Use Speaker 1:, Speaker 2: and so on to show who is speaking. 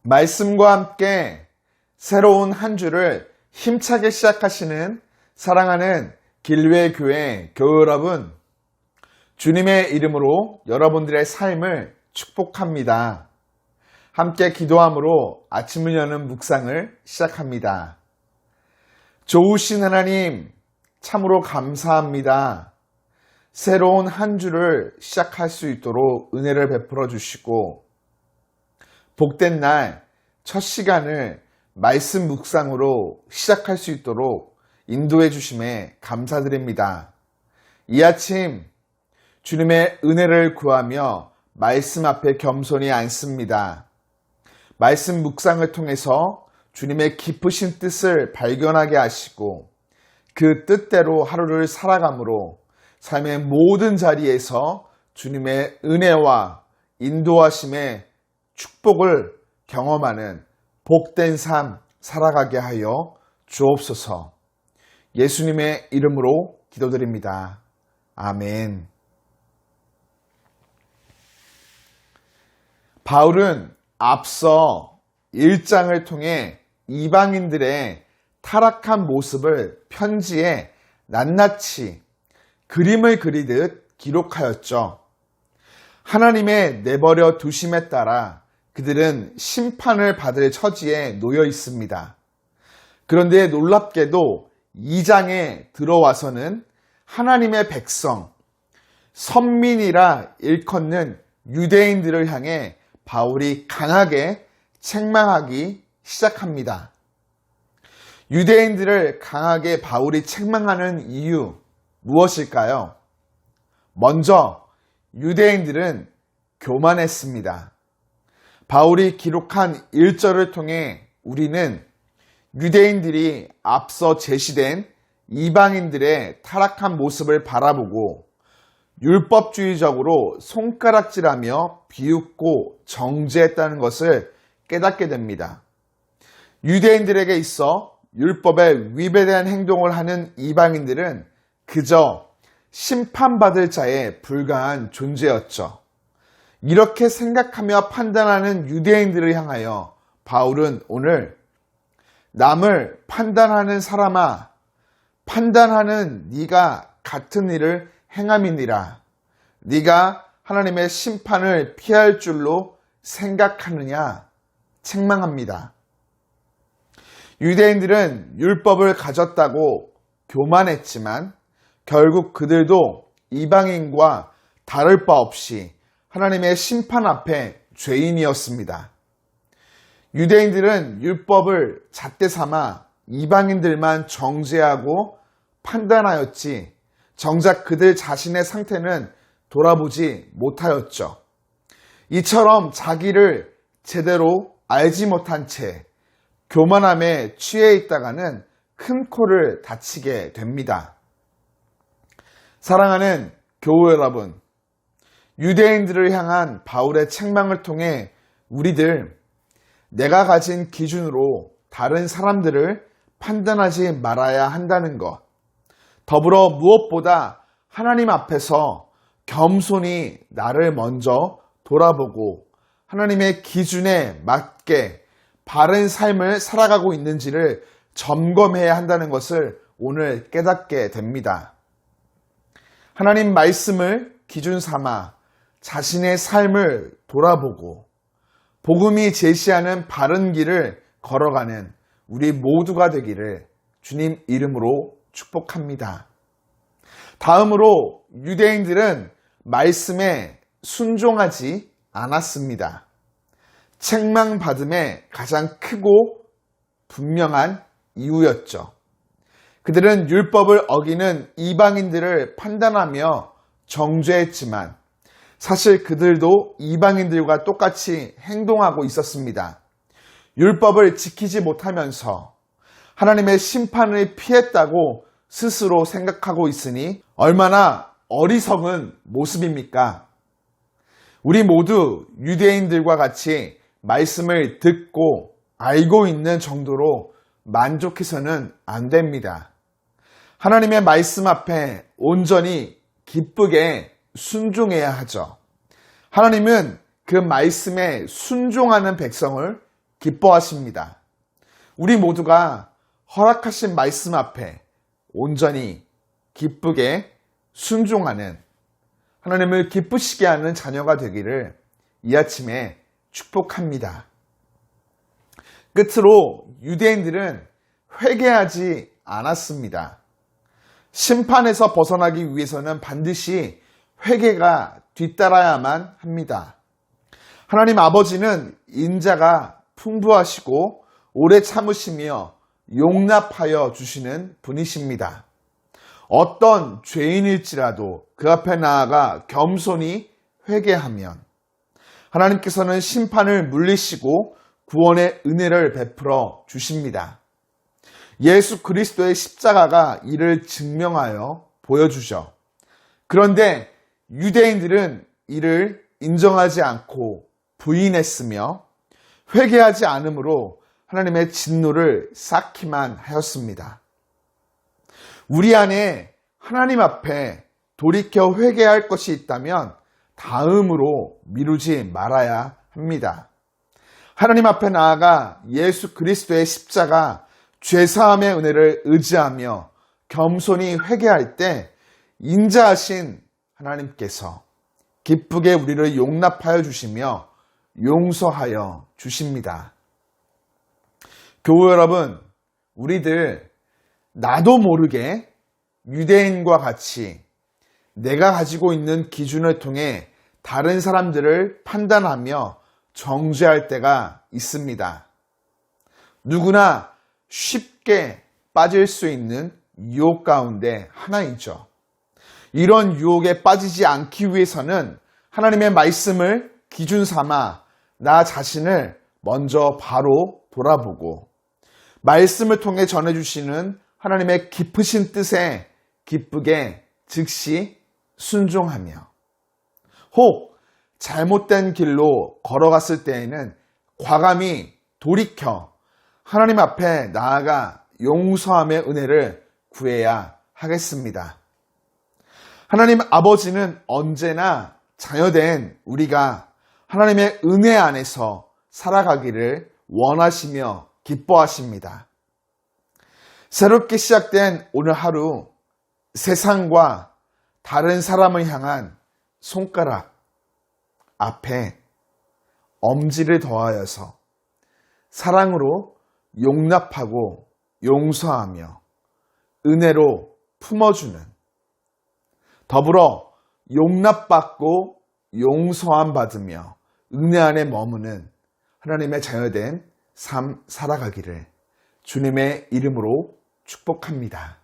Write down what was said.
Speaker 1: 말씀과 함께 새로운 한 주를 힘차게 시작하시는 사랑하는 길외 교회 교우 여러분, 주님의 이름으로 여러분들의 삶을 축복합니다. 함께 기도함으로 아침을 여는 묵상을 시작합니다. 좋으신 하나님, 참으로 감사합니다. 새로운 한 주를 시작할 수 있도록 은혜를 베풀어 주시고, 복된 날 첫 시간을 말씀 묵상으로 시작할 수 있도록 인도해 주심에 감사드립니다. 이 아침 주님의 은혜를 구하며 말씀 앞에 겸손히 앉습니다. 말씀 묵상을 통해서 주님의 깊으신 뜻을 발견하게 하시고 그 뜻대로 하루를 살아감으로 삶의 모든 자리에서 주님의 은혜와 인도하심의 축복을 경험하는 복된 삶 살아가게 하여 주옵소서. 예수님의 이름으로 기도드립니다. 아멘. 바울은 앞서 1장을 통해 이방인들의 타락한 모습을 편지에 낱낱이 그림을 그리듯 기록하였죠. 하나님의 내버려 두심에 따라 그들은 심판을 받을 처지에 놓여 있습니다. 그런데 놀랍게도 2장에 들어와서는 하나님의 백성, 선민이라 일컫는 유대인들을 향해 바울이 강하게 책망하기 시작합니다. 유대인들을 강하게 바울이 책망하는 이유 무엇일까요? 먼저 유대인들은 교만했습니다. 바울이 기록한 1절을 통해 우리는 유대인들이 앞서 제시된 이방인들의 타락한 모습을 바라보고 율법주의적으로 손가락질하며 비웃고 정죄했다는 것을 깨닫게 됩니다. 유대인들에게 있어 율법에 위배된 행동을 하는 이방인들은 그저 심판받을 자에 불과한 존재였죠. 이렇게 생각하며 판단하는 유대인들을 향하여 바울은 오늘 남을 판단하는 사람아, 판단하는 네가 같은 일을 행함이니라. 네가 하나님의 심판을 피할 줄로 생각하느냐 책망합니다. 유대인들은 율법을 가졌다고 교만했지만 결국 그들도 이방인과 다를 바 없이 하나님의 심판 앞에 죄인이었습니다. 유대인들은 율법을 잣대 삼아 이방인들만 정죄하고 판단하였지 정작 그들 자신의 상태는 돌아보지 못하였죠. 이처럼 자기를 제대로 알지 못한 채 교만함에 취해 있다가는 큰 코를 다치게 됩니다. 사랑하는 교우 여러분, 유대인들을 향한 바울의 책망을 통해 우리들 내가 가진 기준으로 다른 사람들을 판단하지 말아야 한다는 것, 더불어 무엇보다 하나님 앞에서 겸손히 나를 먼저 돌아보고 하나님의 기준에 맞게 바른 삶을 살아가고 있는지를 점검해야 한다는 것을 오늘 깨닫게 됩니다. 하나님 말씀을 기준 삼아 자신의 삶을 돌아보고 복음이 제시하는 바른 길을 걸어가는 우리 모두가 되기를 주님 이름으로 축복합니다. 다음으로 유대인들은 말씀에 순종하지 않았습니다. 책망받음의 가장 크고 분명한 이유였죠. 그들은 율법을 어기는 이방인들을 판단하며 정죄했지만 사실 그들도 이방인들과 똑같이 행동하고 있었습니다. 율법을 지키지 못하면서 하나님의 심판을 피했다고 스스로 생각하고 있으니 얼마나 어리석은 모습입니까? 우리 모두 유대인들과 같이 말씀을 듣고 알고 있는 정도로 만족해서는 안 됩니다. 하나님의 말씀 앞에 온전히 기쁘게 순종해야 하죠. 하나님은 그 말씀에 순종하는 백성을 기뻐하십니다. 우리 모두가 허락하신 말씀 앞에 온전히 기쁘게 순종하는 하나님을 기쁘시게 하는 자녀가 되기를 이 아침에 축복합니다. 끝으로 유대인들은 회개하지 않았습니다. 심판에서 벗어나기 위해서는 반드시 회개가 뒤따라야만 합니다. 하나님 아버지는 인자가 풍부하시고 오래 참으시며 용납하여 주시는 분이십니다. 어떤 죄인일지라도 그 앞에 나아가 겸손히 회개하면 하나님께서는 심판을 물리시고 구원의 은혜를 베풀어 주십니다. 예수 그리스도의 십자가가 이를 증명하여 보여주죠. 그런데 유대인들은 이를 인정하지 않고 부인했으며 회개하지 않으므로 하나님의 진노를 쌓기만 하였습니다. 우리 안에 하나님 앞에 돌이켜 회개할 것이 있다면 다음으로 미루지 말아야 합니다. 하나님 앞에 나아가 예수 그리스도의 십자가 죄사함의 은혜를 의지하며 겸손히 회개할 때 인자하신 하나님께서 기쁘게 우리를 용납하여 주시며 용서하여 주십니다. 교우 여러분, 우리들 나도 모르게 유대인과 같이 내가 가지고 있는 기준을 통해 다른 사람들을 판단하며 정죄할 때가 있습니다. 누구나 쉽게 빠질 수 있는 유혹 가운데 하나이죠. 이런 유혹에 빠지지 않기 위해서는 하나님의 말씀을 기준 삼아 나 자신을 먼저 바로 돌아보고 말씀을 통해 전해주시는 하나님의 깊으신 뜻에 기쁘게 즉시 순종하며 혹 잘못된 길로 걸어갔을 때에는 과감히 돌이켜 하나님 앞에 나아가 용서함의 은혜를 구해야 하겠습니다. 하나님 아버지는 언제나 자녀된 우리가 하나님의 은혜 안에서 살아가기를 원하시며 기뻐하십니다. 새롭게 시작된 오늘 하루 세상과 다른 사람을 향한 손가락 앞에 엄지를 더하여서 사랑으로 용납하고 용서하며 은혜로 품어주는 더불어 용납받고 용서함 받으며 은혜 안에 머무는 하나님의 자녀된 삶 살아가기를 주님의 이름으로 축복합니다.